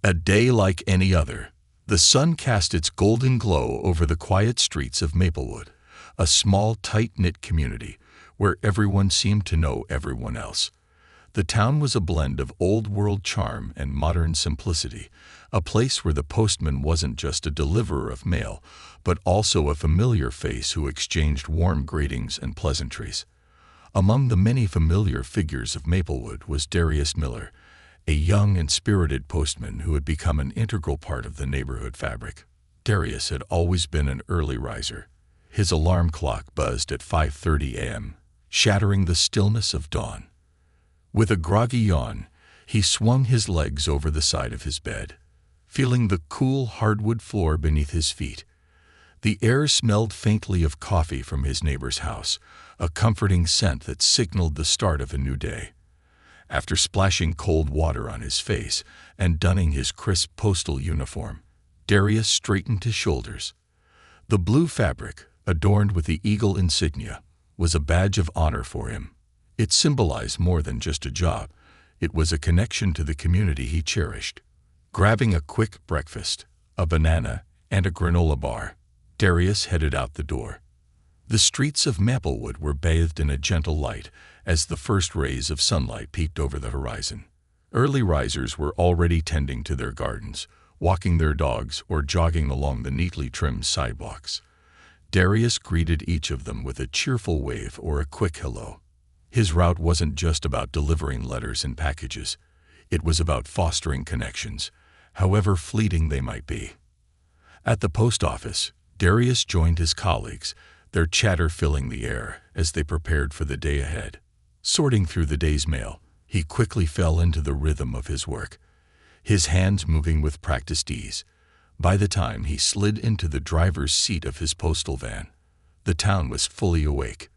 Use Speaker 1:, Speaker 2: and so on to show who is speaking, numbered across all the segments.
Speaker 1: A day like any other. The sun cast its golden glow over the quiet streets of Maplewood, a small, tight-knit community where everyone seemed to know everyone else. The town was a blend of old-world charm and modern simplicity, a place where the postman wasn't just a deliverer of mail, but also a familiar face who exchanged warm greetings and pleasantries. Among the many familiar figures of Maplewood was Darius Miller, a young and spirited postman who had become an integral part of the neighborhood fabric. Darius had always been an early riser. His alarm clock buzzed at 5:30 a.m., shattering the stillness of dawn. With a groggy yawn, he swung his legs over the side of his bed, feeling the cool hardwood floor beneath his feet. The air smelled faintly of coffee from his neighbor's house, a comforting scent that signaled the start of a new day. After splashing cold water on his face and donning his crisp postal uniform, Darius straightened his shoulders. The blue fabric, adorned with the eagle insignia, was a badge of honor for him. It symbolized more than just a job. It was a connection to the community he cherished. Grabbing a quick breakfast, a banana, and a granola bar, Darius headed out the door. The streets of Maplewood were bathed in a gentle light as the first rays of sunlight peeked over the horizon. Early risers were already tending to their gardens, walking their dogs, or jogging along the neatly trimmed sidewalks. Darius greeted each of them with a cheerful wave or a quick hello. His route wasn't just about delivering letters and packages. It was about fostering connections, however fleeting they might be. At the post office, Darius joined his colleagues, their chatter filling the air as they prepared for the day ahead. Sorting through the day's mail, he quickly fell into the rhythm of his work, his hands moving with practiced ease. By the time he slid into the driver's seat of his postal van, the town was fully awake.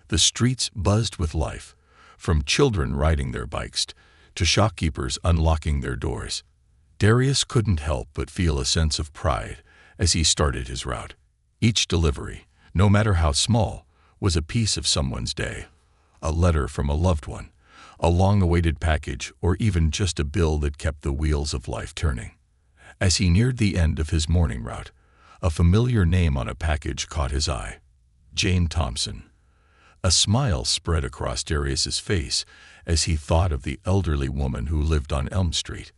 Speaker 1: The streets buzzed with life, from children riding their bikes to shopkeepers unlocking their doors. Darius couldn't help but feel a sense of pride as he started his route. Each delivery, no matter how small, was a piece of someone's day. A letter from a loved one, a long-awaited package, or even just a bill that kept the wheels of life turning. As he neared the end of his morning route, a familiar name on a package caught his eye. Jane Thompson. A smile spread across Darius's face as he thought of the elderly woman who lived on Elm Street.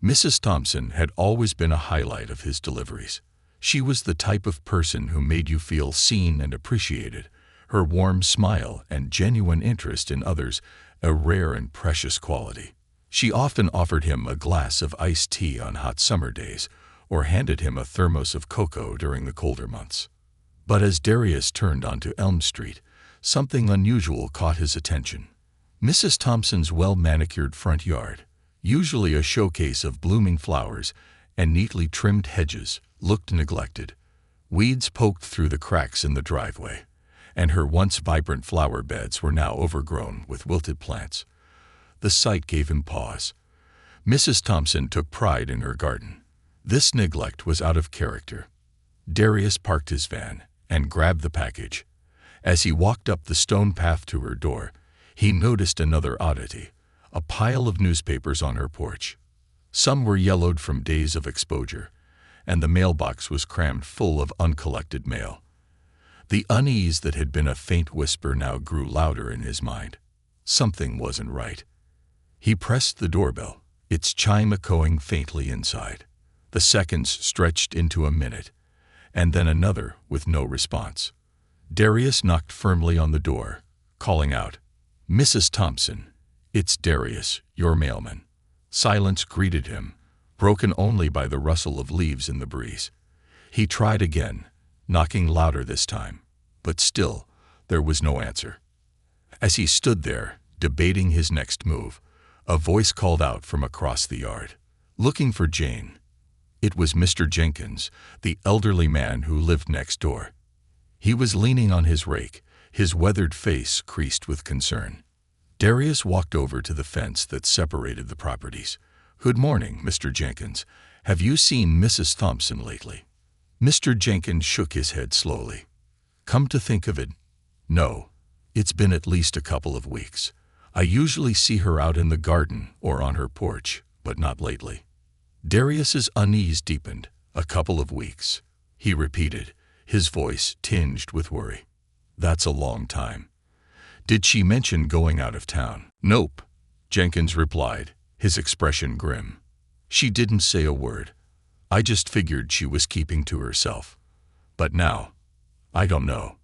Speaker 1: Mrs. Thompson had always been a highlight of his deliveries. She was the type of person who made you feel seen and appreciated, her warm smile and genuine interest in others a rare and precious quality. She often offered him a glass of iced tea on hot summer days or handed him a thermos of cocoa during the colder months. But as Darius turned onto Elm Street, something unusual caught his attention. Mrs. Thompson's well-manicured front yard, usually a showcase of blooming flowers and neatly trimmed hedges, looked neglected. Weeds poked through the cracks in the driveway, and her once vibrant flower beds were now overgrown with wilted plants. The sight gave him pause. Mrs. Thompson took pride in her garden. This neglect was out of character. Darius parked his van and grabbed the package. As he walked up the stone path to her door, he noticed another oddity, a pile of newspapers on her porch. Some were yellowed from days of exposure, and the mailbox was crammed full of uncollected mail. The unease that had been a faint whisper now grew louder in his mind. Something wasn't right. He pressed the doorbell, its chime echoing faintly inside. The seconds stretched into a minute, and then another with no response. Darius knocked firmly on the door, calling out, "Mrs. Thompson, it's Darius, your mailman." Silence greeted him, broken only by the rustle of leaves in the breeze. He tried again, knocking louder this time, but still there was no answer. As he stood there, debating his next move, a voice called out from across the yard, "Looking for Jane." It was Mr. Jenkins, the elderly man who lived next door. He was leaning on his rake, his weathered face creased with concern. Darius walked over to the fence that separated the properties. "Good morning, Mr. Jenkins. Have you seen Mrs. Thompson lately?" Mr. Jenkins shook his head slowly. "Come to think of it, no. It's been at least a couple of weeks. I usually see her out in the garden or on her porch, but not lately." Darius's unease deepened. "A couple of weeks," he repeated, his voice tinged with worry. "That's a long time. Did she mention going out of town?" "Nope," Jenkins replied, his expression grim. "She didn't say a word. I just figured she was keeping to herself. But now, I don't know."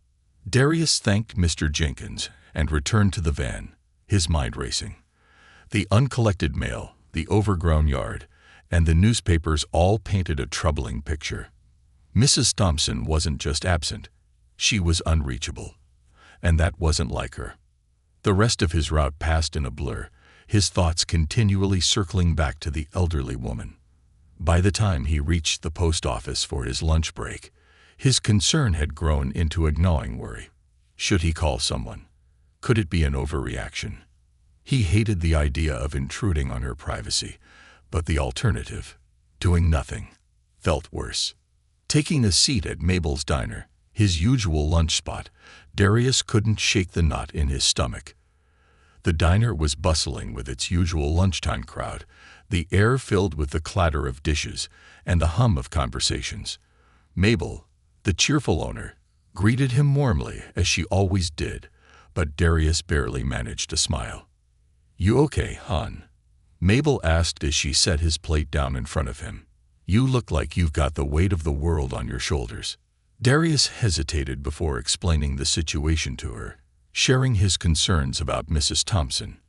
Speaker 1: Darius thanked Mr. Jenkins and returned to the van, his mind racing. The uncollected mail, the overgrown yard, and the newspapers all painted a troubling picture. Mrs. Thompson wasn't just absent, she was unreachable. And that wasn't like her. The rest of his route passed in a blur, his thoughts continually circling back to the elderly woman. By the time he reached the post office for his lunch break, his concern had grown into a gnawing worry. Should he call someone? Could it be an overreaction? He hated the idea of intruding on her privacy, but the alternative, doing nothing, felt worse. Taking a seat at Mabel's diner, his usual lunch spot, Darius couldn't shake the knot in his stomach. The diner was bustling with its usual lunchtime crowd, the air filled with the clatter of dishes and the hum of conversations. Mabel, the cheerful owner, greeted him warmly as she always did, but Darius barely managed to smile. "You okay, hon?" Mabel asked as she set his plate down in front of him. "You look like you've got the weight of the world on your shoulders." Darius hesitated before explaining the situation to her, sharing his concerns about Mrs. Thompson.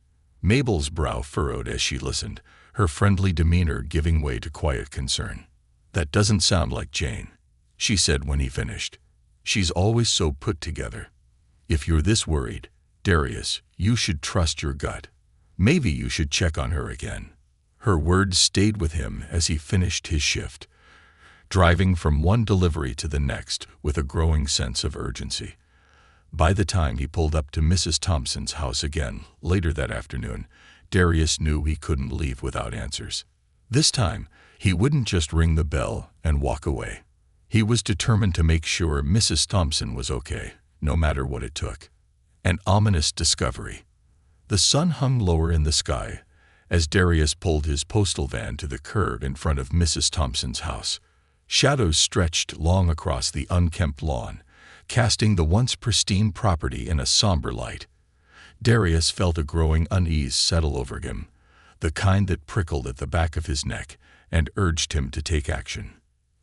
Speaker 1: Mabel's brow furrowed as she listened, her friendly demeanor giving way to quiet concern. "That doesn't sound like Jane," she said when he finished. "She's always so put together. If you're this worried, Darius, you should trust your gut. Maybe you should check on her again." Her words stayed with him as he finished his shift, driving from one delivery to the next with a growing sense of urgency. By the time he pulled up to Mrs. Thompson's house again later that afternoon, Darius knew he couldn't leave without answers. This time, he wouldn't just ring the bell and walk away. He was determined to make sure Mrs. Thompson was okay, no matter what it took. An ominous discovery. The sun hung lower in the sky as Darius pulled his postal van to the curb in front of Mrs. Thompson's house. Shadows stretched long across the unkempt lawn, casting the once pristine property in a somber light. Darius felt a growing unease settle over him, the kind that prickled at the back of his neck and urged him to take action.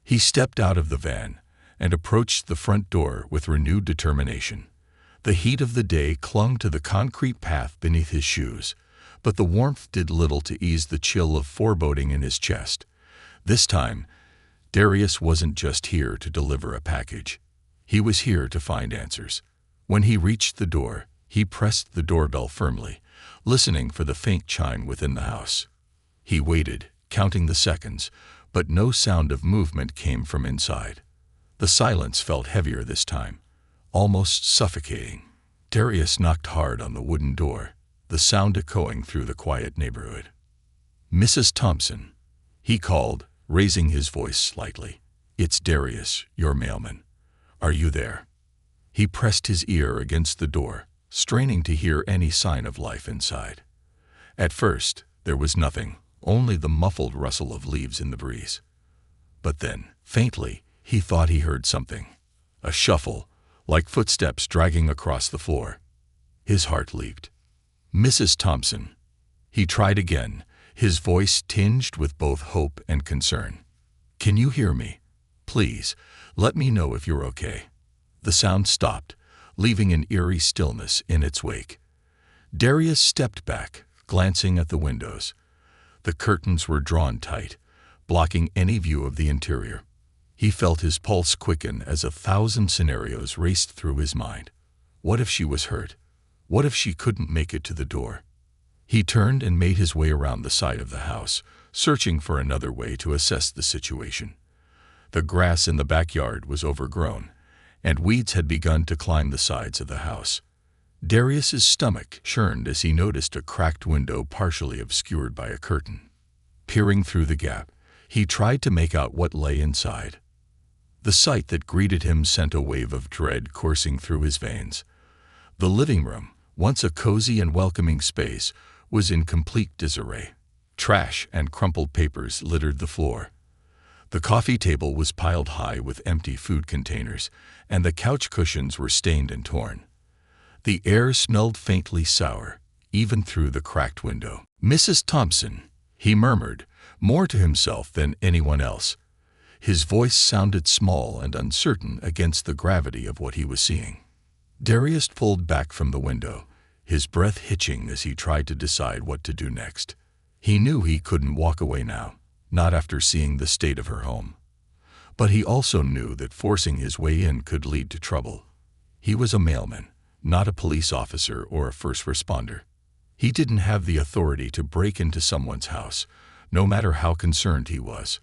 Speaker 1: He stepped out of the van and approached the front door with renewed determination. The heat of the day clung to the concrete path beneath his shoes, but the warmth did little to ease the chill of foreboding in his chest. This time, Darius wasn't just here to deliver a package. He was here to find answers. When he reached the door, he pressed the doorbell firmly, listening for the faint chime within the house. He waited, counting the seconds, but no sound of movement came from inside. The silence felt heavier this time, almost suffocating. Darius knocked hard on the wooden door, the sound echoing through the quiet neighborhood. "Mrs. Thompson," he called, raising his voice slightly. "It's Darius, your mailman. Are you there?" He pressed his ear against the door, straining to hear any sign of life inside. At first, there was nothing, only the muffled rustle of leaves in the breeze. But then, faintly, he thought he heard something. A shuffle, like footsteps dragging across the floor. His heart leaped. "Mrs. Thompson." He tried again, his voice tinged with both hope and concern. "Can you hear me? Please, let me know if you're okay." The sound stopped, leaving an eerie stillness in its wake. Darius stepped back, glancing at the windows. The curtains were drawn tight, blocking any view of the interior. He felt his pulse quicken as 1,000 scenarios raced through his mind. What if she was hurt? What if she couldn't make it to the door? He turned and made his way around the side of the house, searching for another way to assess the situation. The grass in the backyard was overgrown, and weeds had begun to climb the sides of the house. Darius's stomach churned as he noticed a cracked window partially obscured by a curtain. Peering through the gap, he tried to make out what lay inside. The sight that greeted him sent a wave of dread coursing through his veins. The living room, once a cozy and welcoming space, was in complete disarray. Trash and crumpled papers littered the floor. The coffee table was piled high with empty food containers, and the couch cushions were stained and torn. The air smelled faintly sour, even through the cracked window. "Mrs. Thompson," he murmured, more to himself than anyone else. His voice sounded small and uncertain against the gravity of what he was seeing. Darius pulled back from the window, his breath hitching as he tried to decide what to do next. He knew he couldn't walk away now, not after seeing the state of her home. But he also knew that forcing his way in could lead to trouble. He was a mailman, not a police officer or a first responder. He didn't have the authority to break into someone's house, no matter how concerned he was.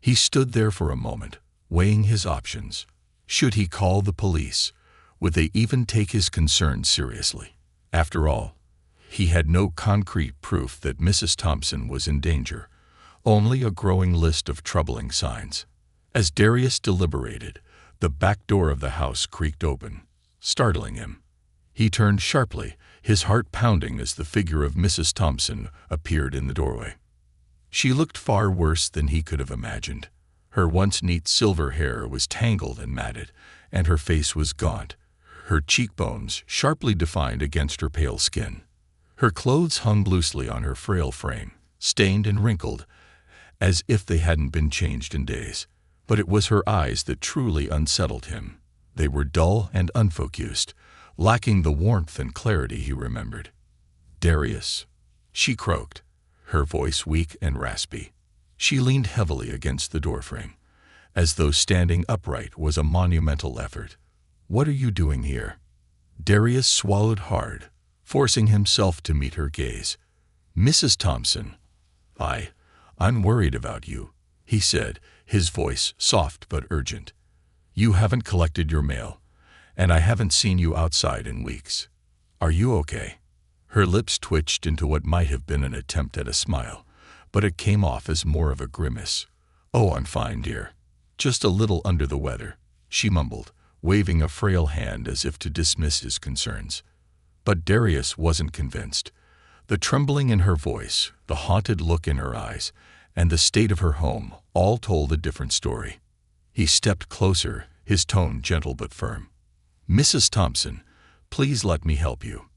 Speaker 1: He stood there for a moment, weighing his options. Should he call the police? Would they even take his concerns seriously? After all, he had no concrete proof that Mrs. Thompson was in danger, only a growing list of troubling signs. As Darius deliberated, the back door of the house creaked open, startling him. He turned sharply, his heart pounding as the figure of Mrs. Thompson appeared in the doorway. She looked far worse than he could have imagined. Her once neat silver hair was tangled and matted, and her face was gaunt, her cheekbones sharply defined against her pale skin. Her clothes hung loosely on her frail frame, stained and wrinkled, as if they hadn't been changed in days. But it was her eyes that truly unsettled him. They were dull and unfocused, lacking the warmth and clarity he remembered. "Darius," she croaked, her voice weak and raspy. She leaned heavily against the doorframe, as though standing upright was a monumental effort. "What are you doing here?" Darius swallowed hard, forcing himself to meet her gaze. "Mrs. Thompson, I'm worried about you," he said, his voice soft but urgent. "You haven't collected your mail, and I haven't seen you outside in weeks. Are you okay?" Her lips twitched into what might have been an attempt at a smile, but it came off as more of a grimace. "Oh, I'm fine, dear. Just a little under the weather," she mumbled, waving a frail hand as if to dismiss his concerns. But Darius wasn't convinced. The trembling in her voice, the haunted look in her eyes, and the state of her home all told a different story. He stepped closer, his tone gentle but firm. "Mrs. Thompson, please let me help you.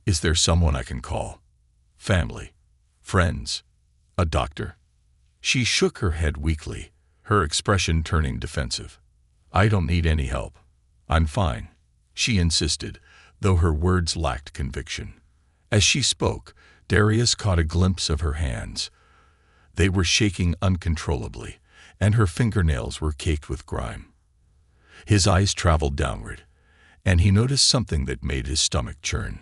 Speaker 1: Is there someone I can call? Family? Friends? A doctor?" She shook her head weakly, her expression turning defensive. "I don't need any help. I'm fine," she insisted, though her words lacked conviction. As she spoke, Darius caught a glimpse of her hands. They were shaking uncontrollably, and her fingernails were caked with grime. His eyes traveled downward, and he noticed something that made his stomach churn.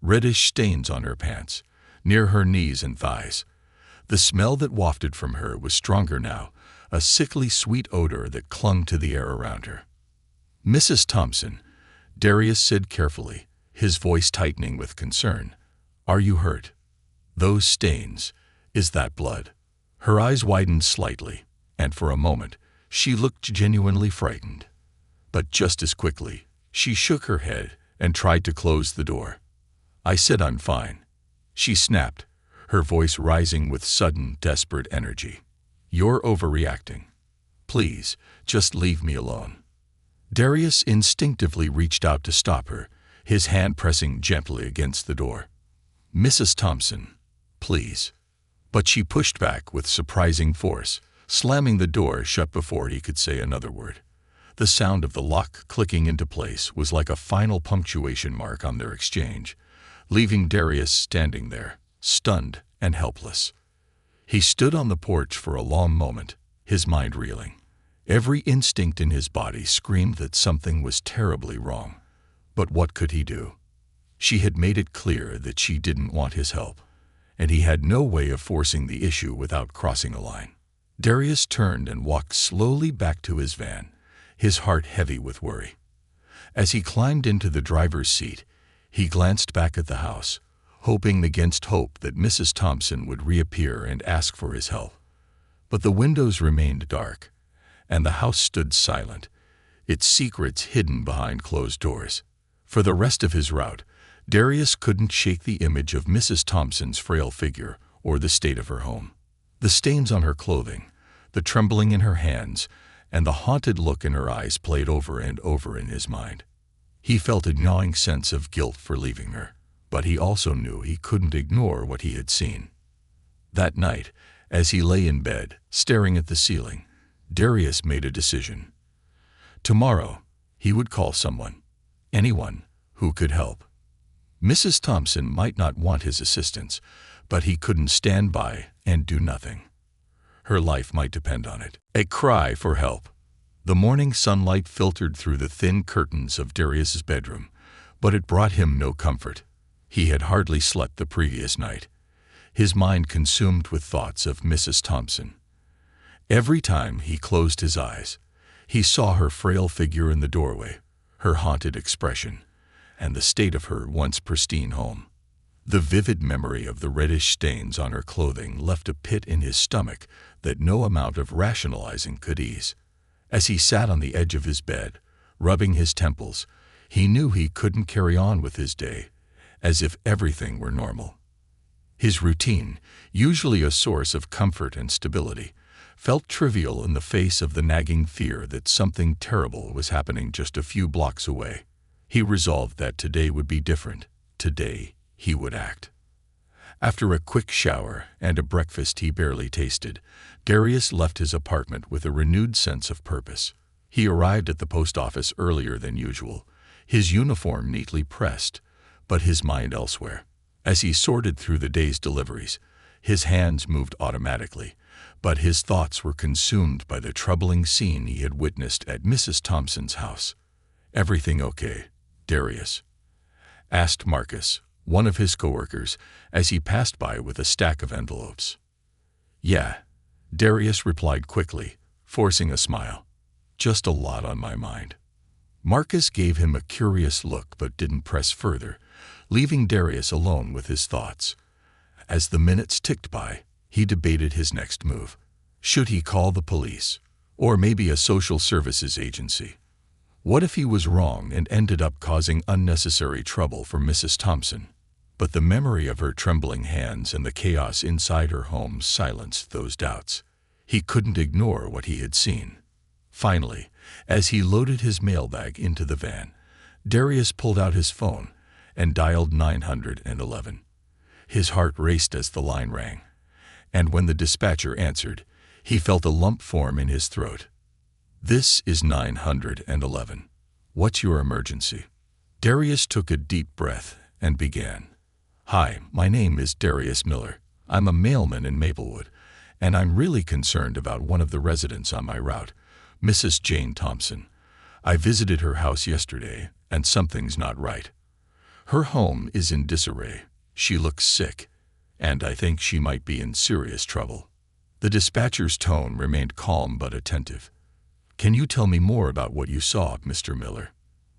Speaker 1: Reddish stains on her pants, near her knees and thighs. The smell that wafted from her was stronger now, a sickly sweet odor that clung to the air around her. "Mrs. Thompson," Darius said carefully, his voice tightening with concern, "are you hurt? Those stains, is that blood?" Her eyes widened slightly, and for a moment she looked genuinely frightened. But just as quickly, she shook her head and tried to close the door. "I said I'm fine," she snapped, her voice rising with sudden, desperate energy. "You're overreacting. Please, just leave me alone." Darius instinctively reached out to stop her, his hand pressing gently against the door. "Mrs. Thompson, please." But she pushed back with surprising force, slamming the door shut before he could say another word. The sound of the lock clicking into place was like a final punctuation mark on their exchange, leaving Darius standing there, stunned and helpless. He stood on the porch for a long moment, his mind reeling. Every instinct in his body screamed that something was terribly wrong. But what could he do? She had made it clear that she didn't want his help, and he had no way of forcing the issue without crossing a line. Darius turned and walked slowly back to his van, his heart heavy with worry. As he climbed into the driver's seat, he glanced back at the house, hoping against hope that Mrs. Thompson would reappear and ask for his help. But the windows remained dark, and the house stood silent, its secrets hidden behind closed doors. For the rest of his route, Darius couldn't shake the image of Mrs. Thompson's frail figure or the state of her home. The stains on her clothing, the trembling in her hands, and the haunted look in her eyes played over and over in his mind. He felt a gnawing sense of guilt for leaving her, but he also knew he couldn't ignore what he had seen. That night, as he lay in bed, staring at the ceiling, Darius made a decision. Tomorrow, he would call someone, anyone, who could help. Mrs. Thompson might not want his assistance, but he couldn't stand by and do nothing. Her life might depend on it. A cry for help. The morning sunlight filtered through the thin curtains of Darius's bedroom, but it brought him no comfort. He had hardly slept the previous night, his mind consumed with thoughts of Mrs. Thompson. Every time he closed his eyes, he saw her frail figure in the doorway, her haunted expression, and the state of her once pristine home. The vivid memory of the reddish stains on her clothing left a pit in his stomach that no amount of rationalizing could ease. As he sat on the edge of his bed, rubbing his temples, he knew he couldn't carry on with his day, as if everything were normal. His routine, usually a source of comfort and stability, felt trivial in the face of the nagging fear that something terrible was happening just a few blocks away. He resolved that today would be different. Today, he would act. After a quick shower and a breakfast he barely tasted, Darius left his apartment with a renewed sense of purpose. He arrived at the post office earlier than usual, his uniform neatly pressed, but his mind elsewhere. As he sorted through the day's deliveries, his hands moved automatically, but his thoughts were consumed by the troubling scene he had witnessed at Mrs. Thompson's house. "Everything okay, Darius?" asked Marcus, one of his coworkers, as he passed by with a stack of envelopes. "Yeah," Darius replied quickly, forcing a smile. "Just a lot on my mind." Marcus gave him a curious look but didn't press further, leaving Darius alone with his thoughts. As the minutes ticked by, he debated his next move. Should he call the police, or maybe a social services agency? What if he was wrong and ended up causing unnecessary trouble for Mrs. Thompson? But the memory of her trembling hands and the chaos inside her home silenced those doubts. He couldn't ignore what he had seen. Finally, as he loaded his mailbag into the van, Darius pulled out his phone and dialed 911. His heart raced as the line rang, and when the dispatcher answered, he felt a lump form in his throat. "This is 911. What's your emergency?" Darius took a deep breath and began. "Hi, my name is Darius Miller. I'm a mailman in Maplewood, and I'm really concerned about one of the residents on my route, Mrs. Jane Thompson. I visited her house yesterday, and something's not right. Her home is in disarray. She looks sick, and I think she might be in serious trouble." The dispatcher's tone remained calm but attentive. "Can you tell me more about what you saw, Mr. Miller?"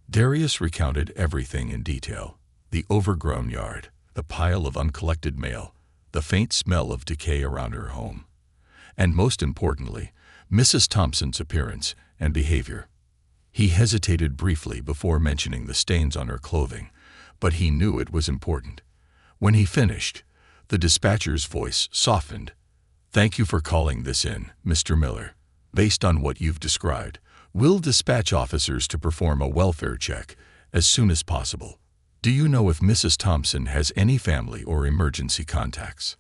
Speaker 1: Darius recounted everything in detail: the overgrown yard, the pile of uncollected mail, the faint smell of decay around her home, and most importantly, Mrs. Thompson's appearance and behavior. He hesitated briefly before mentioning the stains on her clothing, but he knew it was important. When he finished, the dispatcher's voice softened. "Thank you for calling this in, Mr. Miller. Based on what you've described, we'll dispatch officers to perform a welfare check as soon as possible. Do you know if Mrs. Thompson has any family or emergency contacts?"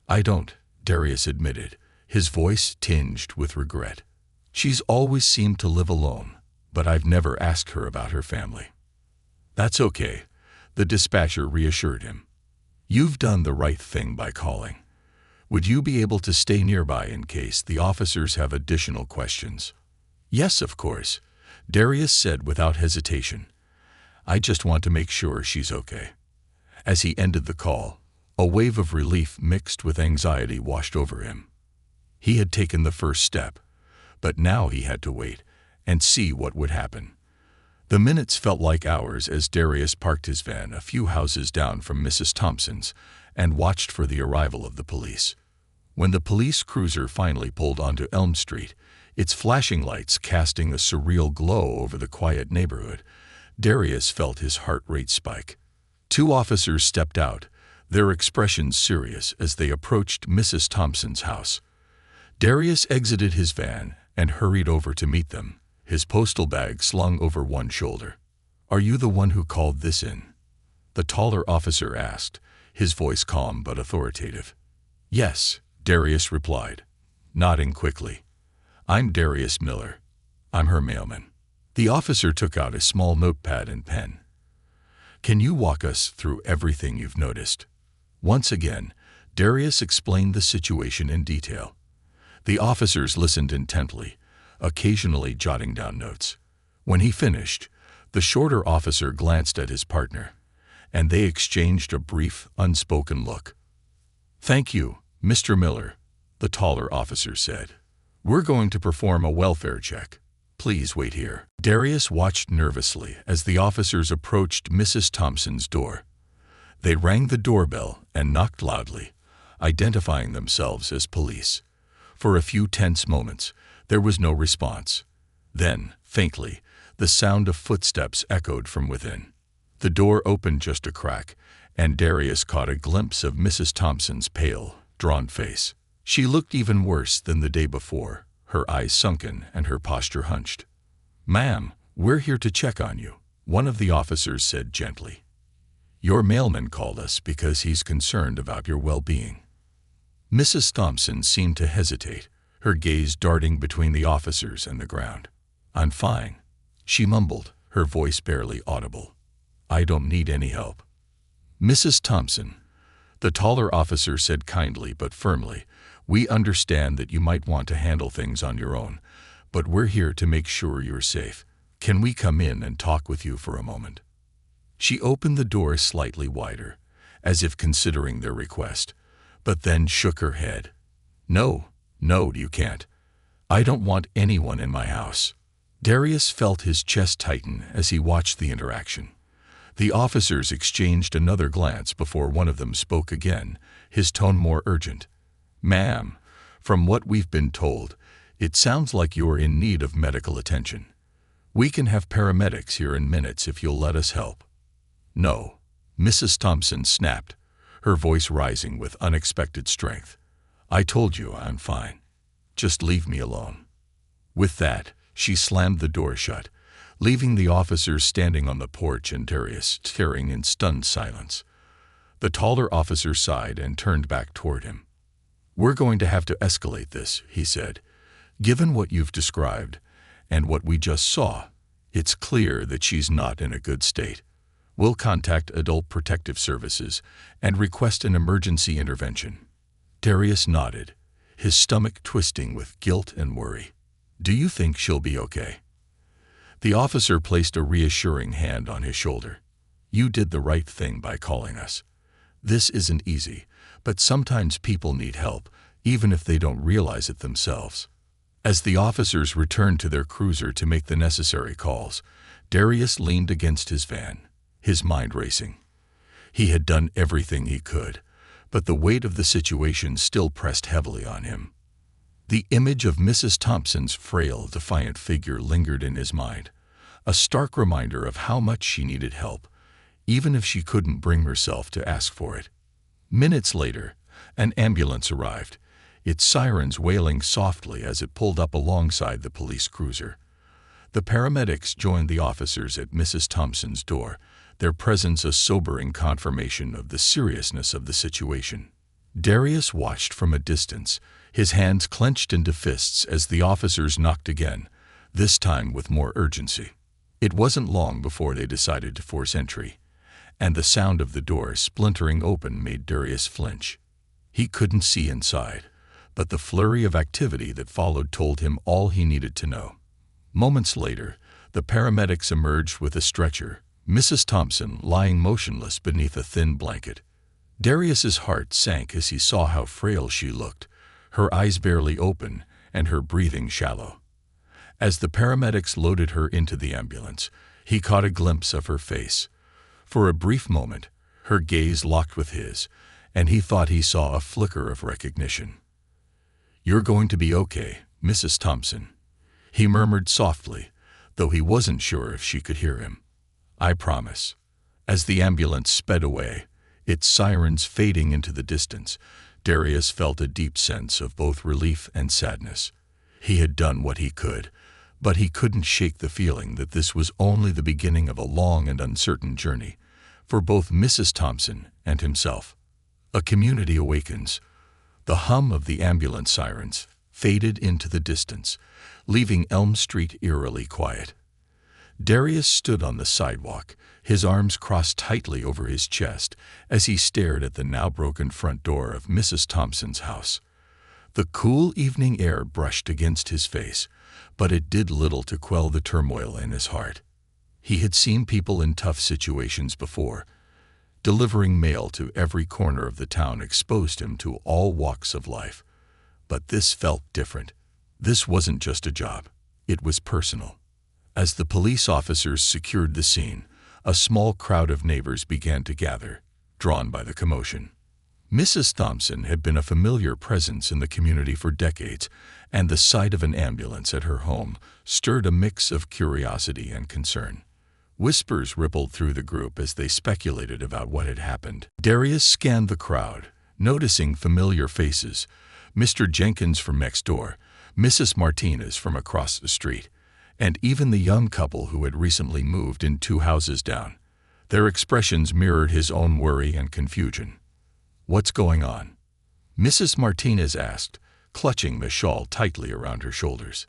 Speaker 1: "I don't," Darius admitted, his voice tinged with regret. "She's always seemed to live alone, but I've never asked her about her family." "That's okay," the dispatcher reassured him. "You've done the right thing by calling. Would you be able to stay nearby in case the officers have additional questions?" "Yes, of course," Darius said without hesitation. "I just want to make sure she's okay." As he ended the call, a wave of relief mixed with anxiety washed over him. He had taken the first step, but now he had to wait and see what would happen. The minutes felt like hours as Darius parked his van a few houses down from Mrs. Thompson's and watched for the arrival of the police. When the police cruiser finally pulled onto Elm Street, its flashing lights casting a surreal glow over the quiet neighborhood, Darius felt his heart rate spike. Two officers stepped out, their expressions serious as they approached Mrs. Thompson's house. Darius exited his van and hurried over to meet them, his postal bag slung over one shoulder. "Are you the one who called this in?" the taller officer asked, his voice calm but authoritative. "Yes," Darius replied, nodding quickly. "I'm Darius Miller. I'm her mailman." The officer took out a small notepad and pen. "Can you walk us through everything you've noticed?" Once again, Darius explained the situation in detail. The officers listened intently, occasionally jotting down notes. When he finished, the shorter officer glanced at his partner, and they exchanged a brief, unspoken look. "Thank you, Mr. Miller," the taller officer said. "We're going to perform a welfare check. Please wait here." Darius watched nervously as the officers approached Mrs. Thompson's door. They rang the doorbell and knocked loudly, identifying themselves as police. For a few tense moments, there was no response. Then, faintly, the sound of footsteps echoed from within. The door opened just a crack, and Darius caught a glimpse of Mrs. Thompson's pale, drawn face. She looked even worse than the day before, her eyes sunken and her posture hunched. "Ma'am, we're here to check on you," one of the officers said gently. "Your mailman called us because he's concerned about your well-being." Mrs. Thompson seemed to hesitate, her gaze darting between the officers and the ground. "I'm fine," she mumbled, her voice barely audible. "I don't need any help." "Mrs. Thompson," the taller officer said kindly but firmly, "we understand that you might want to handle things on your own, but we're here to make sure you're safe. Can we come in and talk with you for a moment?" She opened the door slightly wider, as if considering their request, but then shook her head. No, you can't. I don't want anyone in my house." Darius felt his chest tighten as he watched the interaction. The officers exchanged another glance before one of them spoke again, his tone more urgent. "Ma'am, from what we've been told, it sounds like you're in need of medical attention. We can have paramedics here in minutes if you'll let us help." "No," Mrs. Thompson snapped, her voice rising with unexpected strength. "I told you I'm fine. Just leave me alone." With that, she slammed the door shut, leaving the officers standing on the porch and Darius staring in stunned silence. The taller officer sighed and turned back toward him. "We're going to have to escalate this," he said. "Given what you've described and what we just saw, it's clear that she's not in a good state. We'll contact Adult Protective Services and request an emergency intervention." Darius nodded, his stomach twisting with guilt and worry. "Do you think she'll be okay?" The officer placed a reassuring hand on his shoulder. "You did the right thing by calling us. This isn't easy, but sometimes people need help, even if they don't realize it themselves." As the officers returned to their cruiser to make the necessary calls, Darius leaned against his van, his mind racing. He had done everything he could, but the weight of the situation still pressed heavily on him. The image of Mrs. Thompson's frail, defiant figure lingered in his mind, a stark reminder of how much she needed help, even if she couldn't bring herself to ask for it. Minutes later, an ambulance arrived, its sirens wailing softly as it pulled up alongside the police cruiser. The paramedics joined the officers at Mrs. Thompson's door, their presence a sobering confirmation of the seriousness of the situation. Darius watched from a distance, his hands clenched into fists as the officers knocked again, this time with more urgency. It wasn't long before they decided to force entry, and the sound of the door splintering open made Darius flinch. He couldn't see inside, but the flurry of activity that followed told him all he needed to know. Moments later, the paramedics emerged with a stretcher, Mrs. Thompson lying motionless beneath a thin blanket. Darius's heart sank as he saw how frail she looked, her eyes barely open and her breathing shallow. As the paramedics loaded her into the ambulance, he caught a glimpse of her face. For a brief moment, her gaze locked with his, and he thought he saw a flicker of recognition. "You're going to be okay, Mrs. Thompson," he murmured softly, though he wasn't sure if she could hear him. "I promise." As the ambulance sped away, its sirens fading into the distance, Darius felt a deep sense of both relief and sadness. He had done what he could, but he couldn't shake the feeling that this was only the beginning of a long and uncertain journey for both Mrs. Thompson and himself. A community awakens. The hum of the ambulance sirens faded into the distance, leaving Elm Street eerily quiet. Darius stood on the sidewalk, his arms crossed tightly over his chest as he stared at the now broken front door of Mrs. Thompson's house. The cool evening air brushed against his face, but it did little to quell the turmoil in his heart. He had seen people in tough situations before. Delivering mail to every corner of the town exposed him to all walks of life. But this felt different. This wasn't just a job. It was personal. As the police officers secured the scene, a small crowd of neighbors began to gather, drawn by the commotion. Mrs. Thompson had been a familiar presence in the community for decades, and the sight of an ambulance at her home stirred a mix of curiosity and concern. Whispers rippled through the group as they speculated about what had happened. Darius scanned the crowd, noticing familiar faces: Mr. Jenkins from next door, Mrs. Martinez from across the street, and even the young couple who had recently moved in 2 houses down. Their expressions mirrored his own worry and confusion. "What's going on?" Mrs. Martinez asked, clutching the shawl tightly around her shoulders.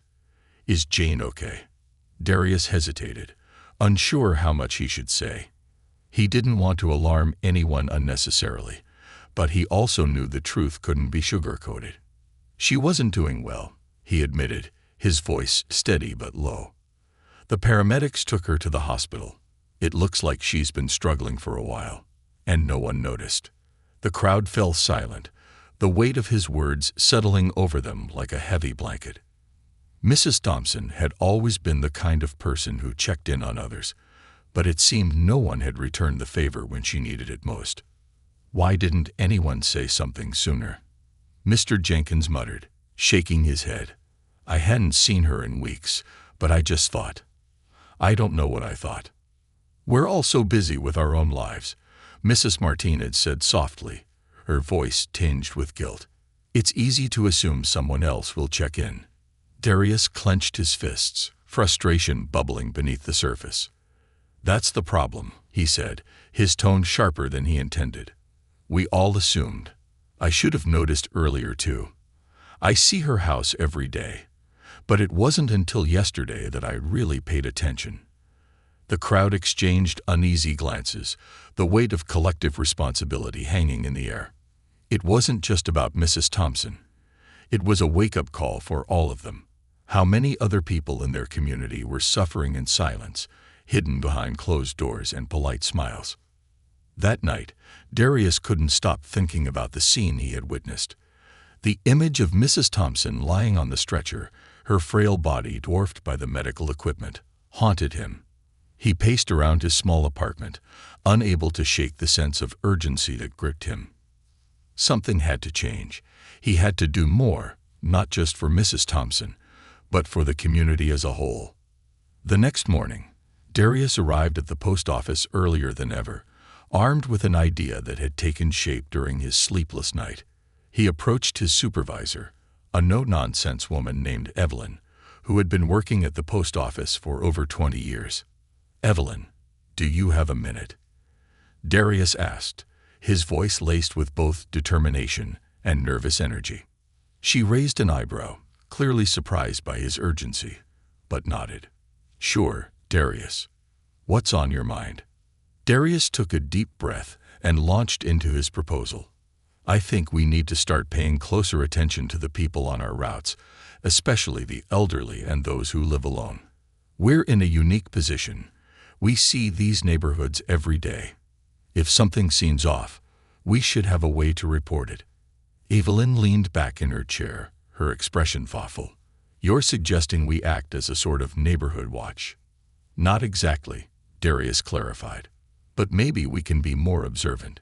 Speaker 1: "Is Jane okay?" Darius hesitated, unsure how much he should say. He didn't want to alarm anyone unnecessarily, but he also knew the truth couldn't be sugar-coated. "She wasn't doing well," he admitted, his voice steady but low. "The paramedics took her to the hospital. It looks like she's been struggling for a while." And no one noticed. The crowd fell silent, the weight of his words settling over them like a heavy blanket. Mrs. Thompson had always been the kind of person who checked in on others, but it seemed no one had returned the favor when she needed it most. "Why didn't anyone say something sooner?" Mr. Jenkins muttered, shaking his head. "I hadn't seen her in weeks, but I just thought. I don't know what I thought." "We're all so busy with our own lives," Mrs. Martinez said softly, her voice tinged with guilt. "It's easy to assume someone else will check in." Darius clenched his fists, frustration bubbling beneath the surface. "That's the problem," he said, his tone sharper than he intended. "We all assumed. I should have noticed earlier too. I see her house every day, but it wasn't until yesterday that I really paid attention." The crowd exchanged uneasy glances, the weight of collective responsibility hanging in the air. It wasn't just about Mrs. Thompson. It was a wake-up call for all of them. How many other people in their community were suffering in silence, hidden behind closed doors and polite smiles. That night, Darius couldn't stop thinking about the scene he had witnessed. The image of Mrs. Thompson lying on the stretcher, her frail body dwarfed by the medical equipment, haunted him. He paced around his small apartment, unable to shake the sense of urgency that gripped him. Something had to change. He had to do more, not just for Mrs. Thompson, but for the community as a whole. The next morning, Darius arrived at the post office earlier than ever, armed with an idea that had taken shape during his sleepless night. He approached his supervisor, a no-nonsense woman named Evelyn, who had been working at the post office for over 20 years. "Evelyn, do you have a minute?" Darius asked, his voice laced with both determination and nervous energy. She raised an eyebrow, clearly surprised by his urgency, but nodded. "Sure, Darius. What's on your mind?" Darius took a deep breath and launched into his proposal. "I think we need to start paying closer attention to the people on our routes, especially the elderly and those who live alone. We're in a unique position. We see these neighborhoods every day. If something seems off, we should have a way to report it." Evelyn leaned back in her chair, her expression thoughtful. "You're suggesting we act as a sort of neighborhood watch?" "Not exactly," Darius clarified. "But maybe we can be more observant.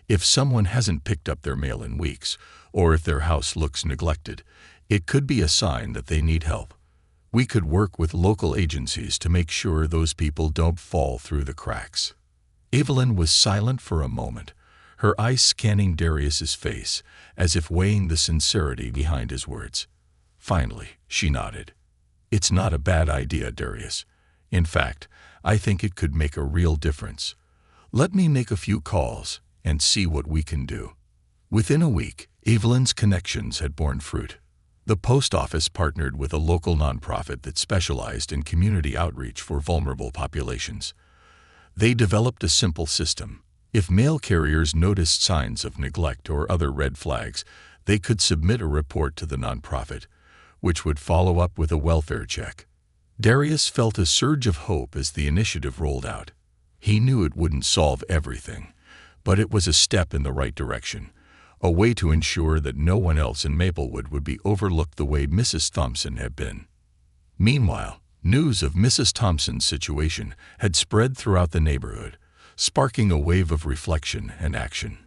Speaker 1: If someone hasn't picked up their mail in weeks, or if their house looks neglected, it could be a sign that they need help. We could work with local agencies to make sure those people don't fall through the cracks." Evelyn was silent for a moment, her eyes scanning Darius's face, as if weighing the sincerity behind his words. Finally, she nodded. "It's not a bad idea, Darius. In fact, I think it could make a real difference. Let me make a few calls and see what we can do." Within a week, Evelyn's connections had borne fruit. The post office partnered with a local nonprofit that specialized in community outreach for vulnerable populations. They developed a simple system. If mail carriers noticed signs of neglect or other red flags, they could submit a report to the nonprofit, which would follow up with a welfare check. Darius felt a surge of hope as the initiative rolled out. He knew it wouldn't solve everything, but it was a step in the right direction, a way to ensure that no one else in Maplewood would be overlooked the way Mrs. Thompson had been. Meanwhile, news of Mrs. Thompson's situation had spread throughout the neighborhood, sparking a wave of reflection and action.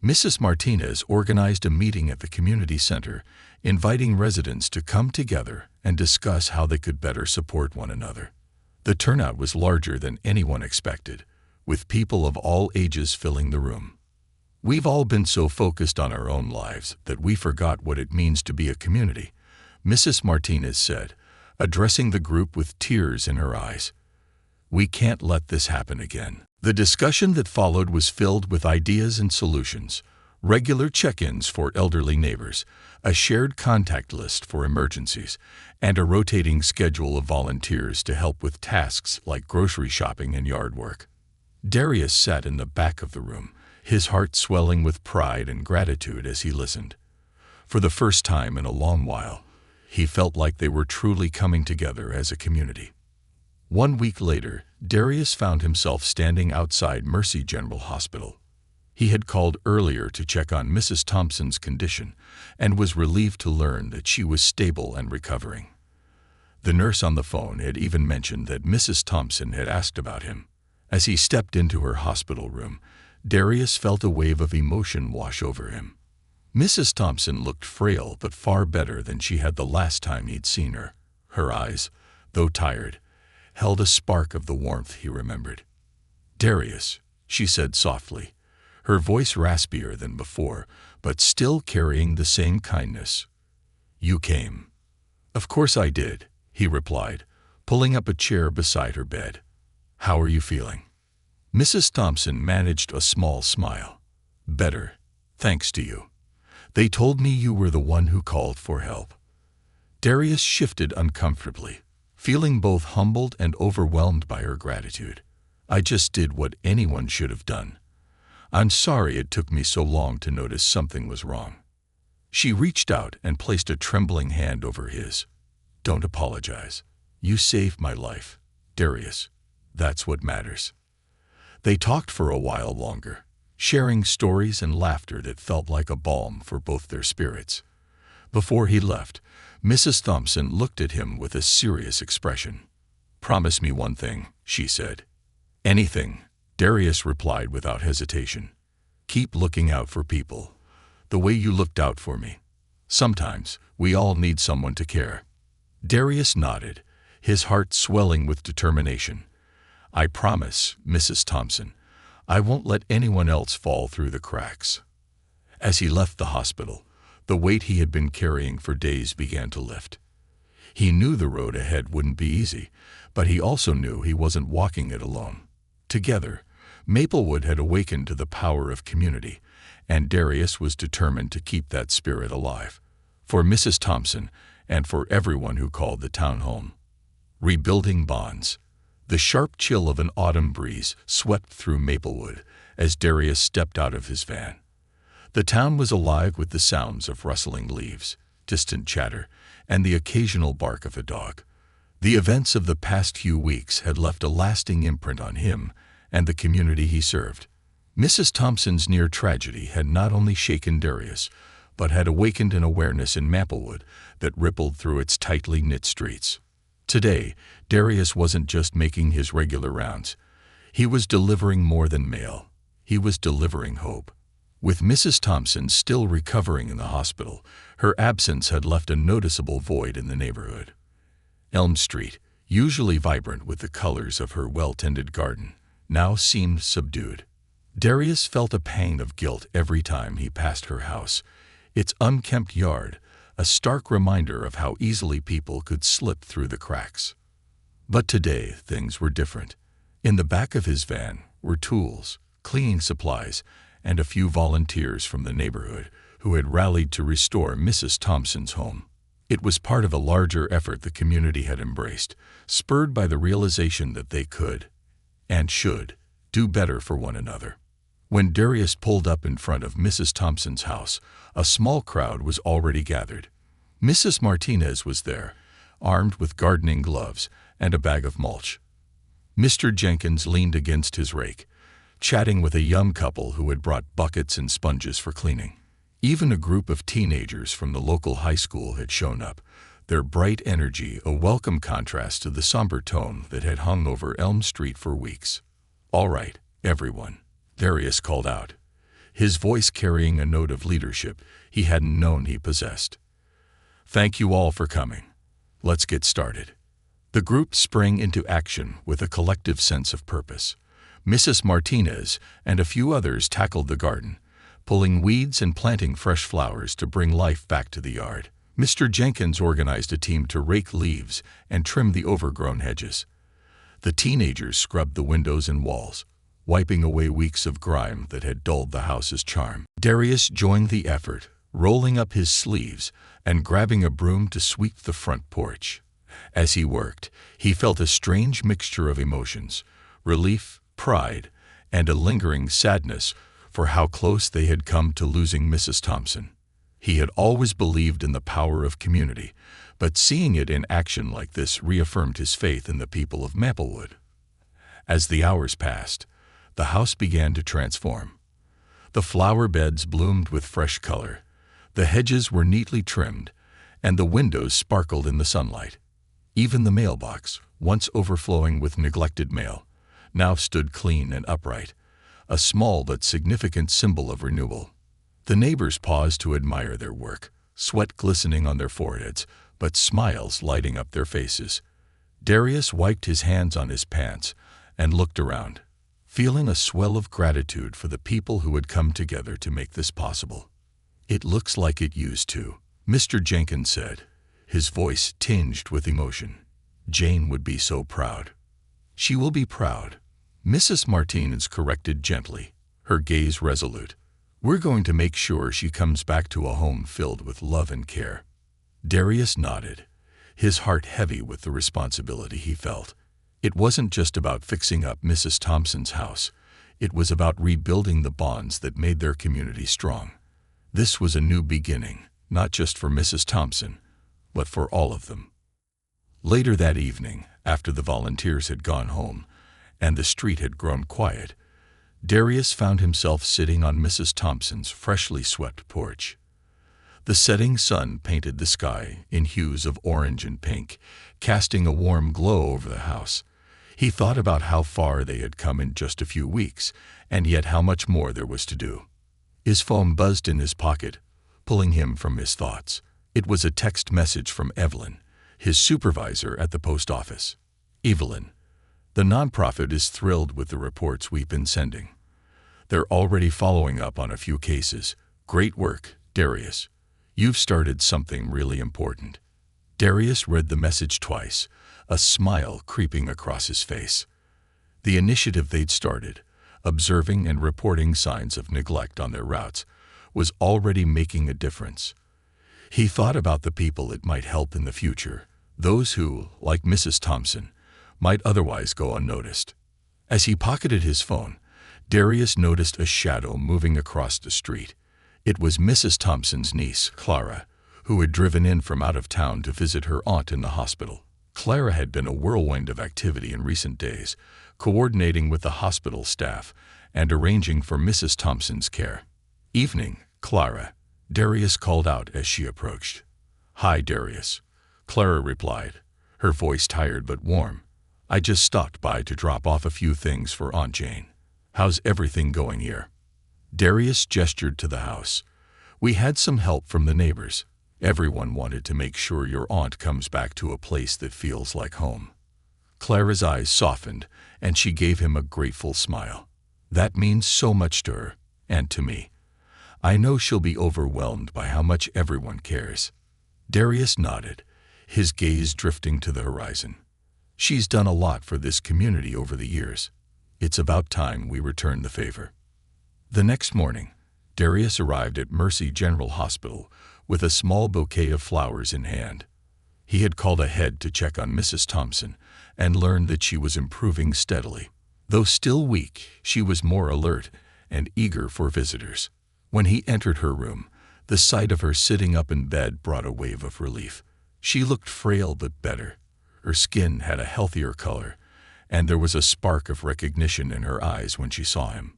Speaker 1: Mrs. Martinez organized a meeting at the community center, inviting residents to come together and discuss how they could better support one another. The turnout was larger than anyone expected, with people of all ages filling the room. "We've all been so focused on our own lives that we forgot what it means to be a community," Mrs. Martinez said, addressing the group with tears in her eyes. "We can't let this happen again." The discussion that followed was filled with ideas and solutions: regular check-ins for elderly neighbors, a shared contact list for emergencies, and a rotating schedule of volunteers to help with tasks like grocery shopping and yard work. Darius sat in the back of the room, his heart swelling with pride and gratitude as he listened. For the first time in a long while, he felt like they were truly coming together as a community. 1 week later, Darius found himself standing outside Mercy General Hospital. He had called earlier to check on Mrs. Thompson's condition and was relieved to learn that she was stable and recovering. The nurse on the phone had even mentioned that Mrs. Thompson had asked about him. As he stepped into her hospital room, Darius felt a wave of emotion wash over him. Mrs. Thompson looked frail but far better than she had the last time he'd seen her. Her eyes, though tired, held a spark of the warmth he remembered. "Darius," she said softly, her voice raspier than before, but still carrying the same kindness. "You came." "Of course I did," he replied, pulling up a chair beside her bed. "How are you feeling?" Mrs. Thompson managed a small smile. "Better, thanks to you. They told me you were the one who called for help." Darius shifted uncomfortably, feeling both humbled and overwhelmed by her gratitude. "I just did what anyone should have done. I'm sorry it took me so long to notice something was wrong." She reached out and placed a trembling hand over his. "Don't apologize. You saved my life, Darius. That's what matters." They talked for a while longer, sharing stories and laughter that felt like a balm for both their spirits. Before he left, Mrs. Thompson looked at him with a serious expression. "Promise me one thing," she said. "Anything," Darius replied without hesitation. "Keep looking out for people, the way you looked out for me. Sometimes we all need someone to care." Darius nodded, his heart swelling with determination. "I promise, Mrs. Thompson, I won't let anyone else fall through the cracks." As he left the hospital, the weight he had been carrying for days began to lift. He knew the road ahead wouldn't be easy, but he also knew he wasn't walking it alone. Together, Maplewood had awakened to the power of community, and Darius was determined to keep that spirit alive, for Mrs. Thompson and for everyone who called the town home. Rebuilding bonds. The sharp chill of an autumn breeze swept through Maplewood as Darius stepped out of his van. The town was alive with the sounds of rustling leaves, distant chatter, and the occasional bark of a dog. The events of the past few weeks had left a lasting imprint on him and the community he served. Mrs. Thompson's near tragedy had not only shaken Darius, but had awakened an awareness in Maplewood that rippled through its tightly knit streets. Today, Darius wasn't just making his regular rounds. He was delivering more than mail. He was delivering hope. With Mrs. Thompson still recovering in the hospital, her absence had left a noticeable void in the neighborhood. Elm Street, usually vibrant with the colors of her well-tended garden, now seemed subdued. Darius felt a pang of guilt every time he passed her house. Its unkempt yard, a stark reminder of how easily people could slip through the cracks. But today, things were different. In the back of his van were tools, cleaning supplies, and a few volunteers from the neighborhood who had rallied to restore Mrs. Thompson's home. It was part of a larger effort the community had embraced, spurred by the realization that they could, and should, do better for one another. When Darius pulled up in front of Mrs. Thompson's house, a small crowd was already gathered. Mrs. Martinez was there, armed with gardening gloves and a bag of mulch. Mr. Jenkins leaned against his rake, chatting with a young couple who had brought buckets and sponges for cleaning. Even a group of teenagers from the local high school had shown up, their bright energy a welcome contrast to the somber tone that had hung over Elm Street for weeks. "All right, everyone," Darius called out, his voice carrying a note of leadership he hadn't known he possessed. "Thank you all for coming. Let's get started." The group sprang into action with a collective sense of purpose. Mrs. Martinez and a few others tackled the garden, pulling weeds and planting fresh flowers to bring life back to the yard. Mr. Jenkins organized a team to rake leaves and trim the overgrown hedges. The teenagers scrubbed the windows and walls, wiping away weeks of grime that had dulled the house's charm. Darius joined the effort, rolling up his sleeves and grabbing a broom to sweep the front porch. As he worked, he felt a strange mixture of emotions, relief, pride, and a lingering sadness for how close they had come to losing Mrs. Thompson. He had always believed in the power of community, but seeing it in action like this reaffirmed his faith in the people of Maplewood. As the hours passed, the house began to transform. The flower beds bloomed with fresh color, the hedges were neatly trimmed, and the windows sparkled in the sunlight. Even the mailbox, once overflowing with neglected mail, now stood clean and upright, a small but significant symbol of renewal. The neighbors paused to admire their work, sweat glistening on their foreheads, but smiles lighting up their faces. Darius wiped his hands on his pants and looked around, feeling a swell of gratitude for the people who had come together to make this possible. "It looks like it used to," Mr. Jenkins said, his voice tinged with emotion. "Jane would be so proud." "She will be proud," Mrs. Martinez corrected gently, her gaze resolute. "We're going to make sure she comes back to a home filled with love and care." Darius nodded, his heart heavy with the responsibility he felt. It wasn't just about fixing up Mrs. Thompson's house. It was about rebuilding the bonds that made their community strong. This was a new beginning, not just for Mrs. Thompson, but for all of them. Later that evening, after the volunteers had gone home and the street had grown quiet, Darius found himself sitting on Mrs. Thompson's freshly swept porch. The setting sun painted the sky in hues of orange and pink, casting a warm glow over the house. He thought about how far they had come in just a few weeks, and yet how much more there was to do. His phone buzzed in his pocket, pulling him from his thoughts. It was a text message from Evelyn, his supervisor at the post office. "Evelyn, the nonprofit is thrilled with the reports we've been sending. They're already following up on a few cases. Great work, Darius. You've started something really important." Darius read the message twice, a smile creeping across his face. The initiative they'd started, observing and reporting signs of neglect on their routes, was already making a difference. He thought about the people it might help in the future, those who, like Mrs. Thompson, might otherwise go unnoticed. As he pocketed his phone, Darius noticed a shadow moving across the street. It was Mrs. Thompson's niece, Clara, who had driven in from out of town to visit her aunt in the hospital. Clara had been a whirlwind of activity in recent days, coordinating with the hospital staff and arranging for Mrs. Thompson's care. "Evening, Clara," Darius called out as she approached. "Hi, Darius," Clara replied, her voice tired but warm. "I just stopped by to drop off a few things for Aunt Jane. How's everything going here?" Darius gestured to the house. "We had some help from the neighbors. Everyone wanted to make sure your aunt comes back to a place that feels like home." Clara's eyes softened, and she gave him a grateful smile. That means so much to her, and to me. I know she'll be overwhelmed by how much everyone cares." Darius nodded, his gaze drifting to the horizon. "She's done a lot for this community over the years. It's about time we return the favor." The next morning, Darius arrived at Mercy General Hospital with a small bouquet of flowers in hand. He had called ahead to check on Mrs. Thompson and learned that she was improving steadily. Though still weak, she was more alert and eager for visitors. When he entered her room, the sight of her sitting up in bed brought a wave of relief. She looked frail but better. Her skin had a healthier color, and there was a spark of recognition in her eyes when she saw him.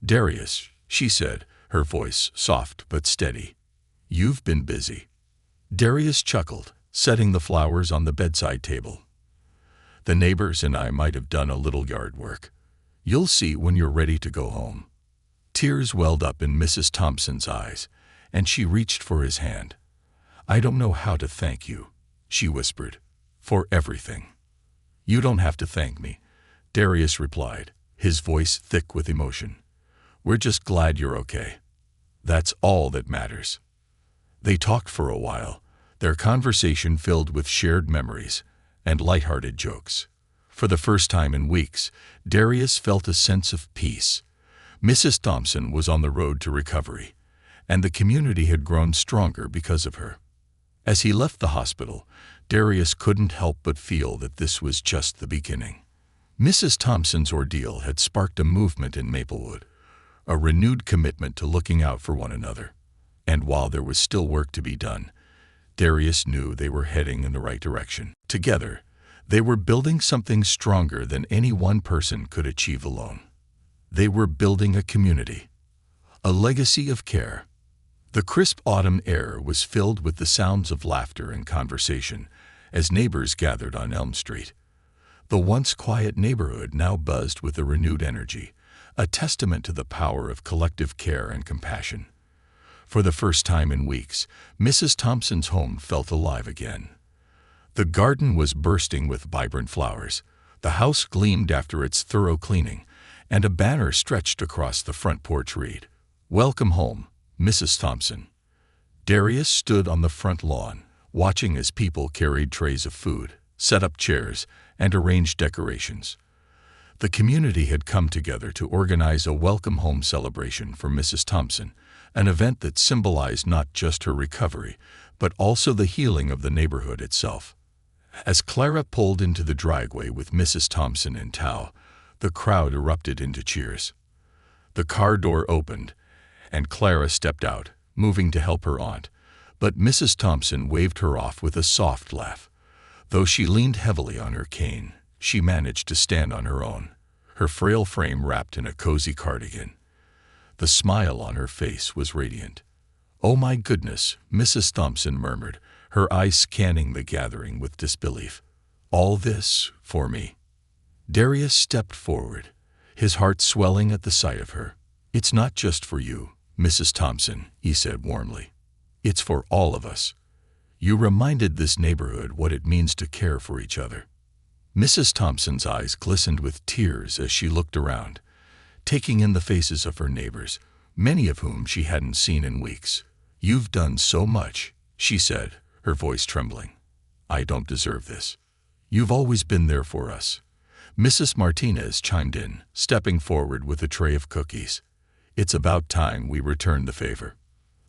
Speaker 1: "Darius," she said, her voice soft but steady. "You've been busy." Darius chuckled, setting the flowers on the bedside table. "The neighbors and I might have done a little yard work. You'll see when you're ready to go home." Tears welled up in Mrs. Thompson's eyes, and she reached for his hand. "I don't know how to thank you," she whispered, "for everything." "You don't have to thank me," Darius replied, his voice thick with emotion. "We're just glad you're okay. That's all that matters." They talked for a while, their conversation filled with shared memories and lighthearted jokes. For the first time in weeks, Darius felt a sense of peace. Mrs. Thompson was on the road to recovery, and the community had grown stronger because of her. As he left the hospital, Darius couldn't help but feel that this was just the beginning. Mrs. Thompson's ordeal had sparked a movement in Maplewood, a renewed commitment to looking out for one another. And while there was still work to be done, Darius knew they were heading in the right direction. Together, they were building something stronger than any one person could achieve alone. They were building a community, a legacy of care. The crisp autumn air was filled with the sounds of laughter and conversation as neighbors gathered on Elm Street. The once quiet neighborhood now buzzed with a renewed energy, a testament to the power of collective care and compassion. For the first time in weeks, Mrs. Thompson's home felt alive again. The garden was bursting with vibrant flowers, the house gleamed after its thorough cleaning, and a banner stretched across the front porch read, "Welcome home, Mrs. Thompson." Darius stood on the front lawn, watching as people carried trays of food, set up chairs, and arranged decorations. The community had come together to organize a welcome home celebration for Mrs. Thompson, an event that symbolized not just her recovery, but also the healing of the neighborhood itself. As Clara pulled into the driveway with Mrs. Thompson in tow, the crowd erupted into cheers. The car door opened, and Clara stepped out, moving to help her aunt, but Mrs. Thompson waved her off with a soft laugh. Though she leaned heavily on her cane, she managed to stand on her own, her frail frame wrapped in a cozy cardigan. The smile on her face was radiant. "Oh my goodness," Mrs. Thompson murmured, her eyes scanning the gathering with disbelief. "All this for me?" Darius stepped forward, his heart swelling at the sight of her. "It's not just for you, Mrs. Thompson," he said warmly. "It's for all of us. You reminded this neighborhood what it means to care for each other." Mrs. Thompson's eyes glistened with tears as she looked around, taking in the faces of her neighbors, many of whom she hadn't seen in weeks. "You've done so much," she said, her voice trembling. "I don't deserve this. You've always been there for us." Mrs. Martinez chimed in, stepping forward with a tray of cookies. "It's about time we returned the favor."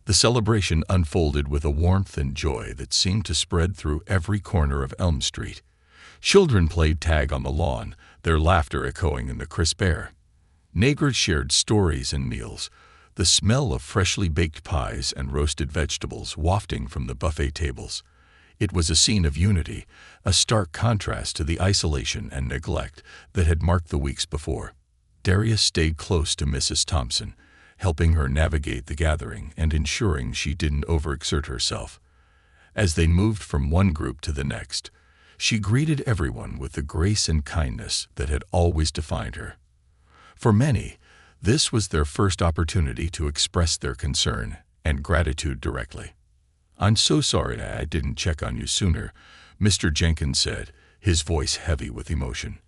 Speaker 1: The celebration unfolded with a warmth and joy that seemed to spread through every corner of Elm Street. Children played tag on the lawn, their laughter echoing in the crisp air. Neighbors shared stories and meals, the smell of freshly baked pies and roasted vegetables wafting from the buffet tables. It was a scene of unity, a stark contrast to the isolation and neglect that had marked the weeks before. Darius stayed close to Mrs. Thompson, helping her navigate the gathering and ensuring she didn't overexert herself. As they moved from one group to the next, she greeted everyone with the grace and kindness that had always defined her. For many, this was their first opportunity to express their concern and gratitude directly. "I'm so sorry I didn't check on you sooner," Mr. Jenkins said, his voice heavy with emotion.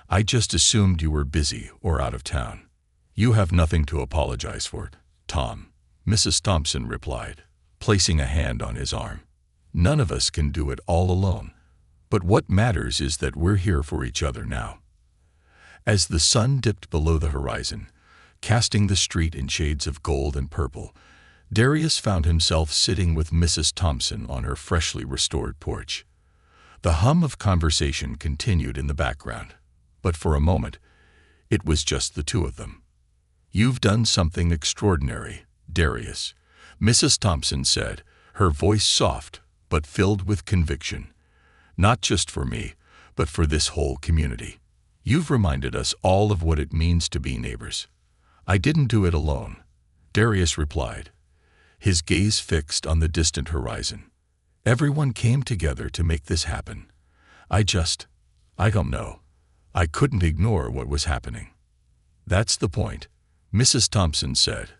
Speaker 1: "I just assumed you were busy or out of town." "You have nothing to apologize for, Tom," Mrs. Thompson replied, placing a hand on his arm. "None of us can do it all alone. But what matters is that we're here for each other now." As the sun dipped below the horizon, casting the street in shades of gold and purple, Darius found himself sitting with Mrs. Thompson on her freshly restored porch. The hum of conversation continued in the background, but for a moment, it was just the two of them. "You've done something extraordinary, Darius," Mrs. Thompson said, her voice soft but filled with conviction. "Not just for me, but for this whole community. You've reminded us all of what it means to be neighbors." "I didn't do it alone," Darius replied, his gaze fixed on the distant horizon. "Everyone came together to make this happen. I don't know. I couldn't ignore what was happening." "That's the point," Mrs. Thompson said,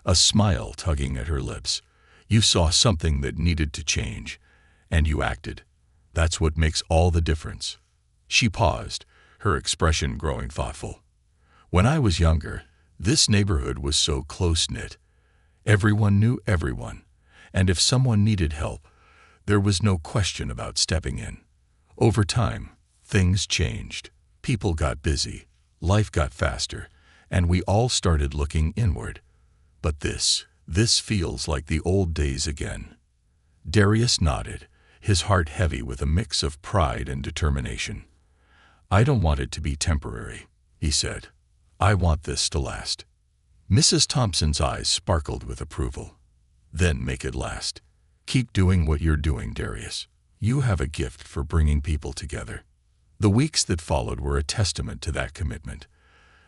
Speaker 1: a smile tugging at her lips. "You saw something that needed to change, and you acted. That's what makes all the difference." She paused, her expression growing thoughtful. "When I was younger, this neighborhood was so close-knit. Everyone knew everyone, and if someone needed help, there was no question about stepping in. Over time, things changed. People got busy, life got faster, and we all started looking inward. But this feels like the old days again." Darius nodded, his heart heavy with a mix of pride and determination. "I don't want it to be temporary," he said. "I want this to last." Mrs. Thompson's eyes sparkled with approval. "Then make it last. Keep doing what you're doing, Darius. You have a gift for bringing people together." The weeks that followed were a testament to that commitment.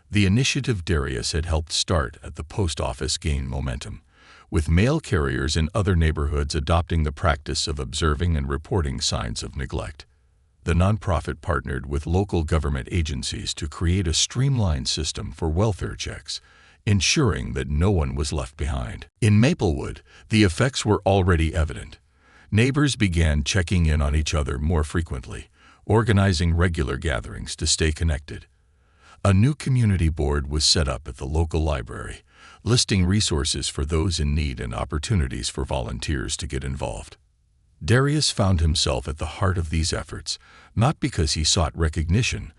Speaker 1: The initiative Darius had helped start at the post office gained momentum, with mail carriers in other neighborhoods adopting the practice of observing and reporting signs of neglect. The nonprofit partnered with local government agencies to create a streamlined system for welfare checks, ensuring that no one was left behind. In Maplewood, the effects were already evident. Neighbors began checking in on each other more frequently, organizing regular gatherings to stay connected. A new community board was set up at the local library, listing resources for those in need and opportunities for volunteers to get involved. Darius found himself at the heart of these efforts, not because he sought recognition,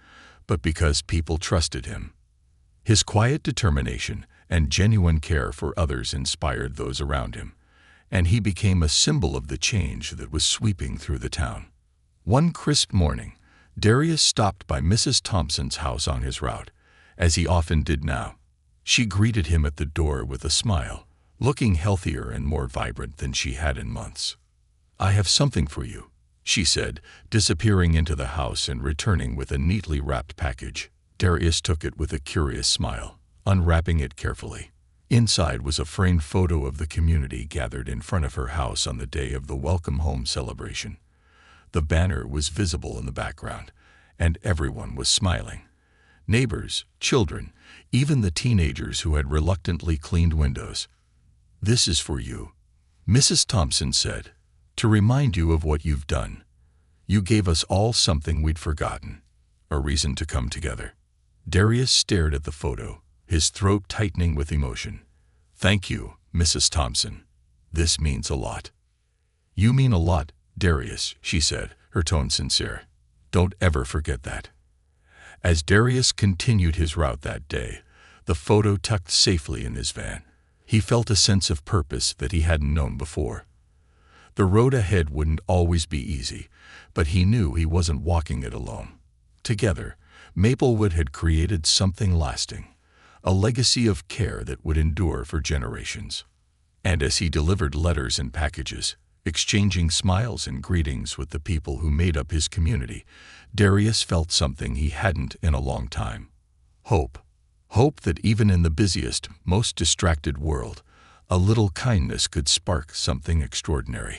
Speaker 1: but because people trusted him. His quiet determination and genuine care for others inspired those around him, and he became a symbol of the change that was sweeping through the town. One crisp morning, Darius stopped by Mrs. Thompson's house on his route, as he often did now. She greeted him at the door with a smile, looking healthier and more vibrant than she had in months. "I have something for you," she said, disappearing into the house and returning with a neatly wrapped package. Darius took it with a curious smile, unwrapping it carefully. Inside was a framed photo of the community gathered in front of her house on the day of the Welcome Home celebration. The banner was visible in the background, and everyone was smiling. Neighbors, children, even the teenagers who had reluctantly cleaned windows. "This is for you," Mrs. Thompson said, "to remind you of what you've done. You gave us all something we'd forgotten, a reason to come together." Darius stared at the photo, his throat tightening with emotion. "Thank you, Mrs. Thompson. This means a lot." "You mean a lot, Darius," she said, her tone sincere. "Don't ever forget that." As Darius continued his route that day, the photo tucked safely in his van, he felt a sense of purpose that he hadn't known before. The road ahead wouldn't always be easy, but he knew he wasn't walking it alone. Together, Maplewood had created something lasting, a legacy of care that would endure for generations. And as he delivered letters and packages, exchanging smiles and greetings with the people who made up his community, Darius felt something he hadn't in a long time. Hope. Hope that even in the busiest, most distracted world, a little kindness could spark something extraordinary.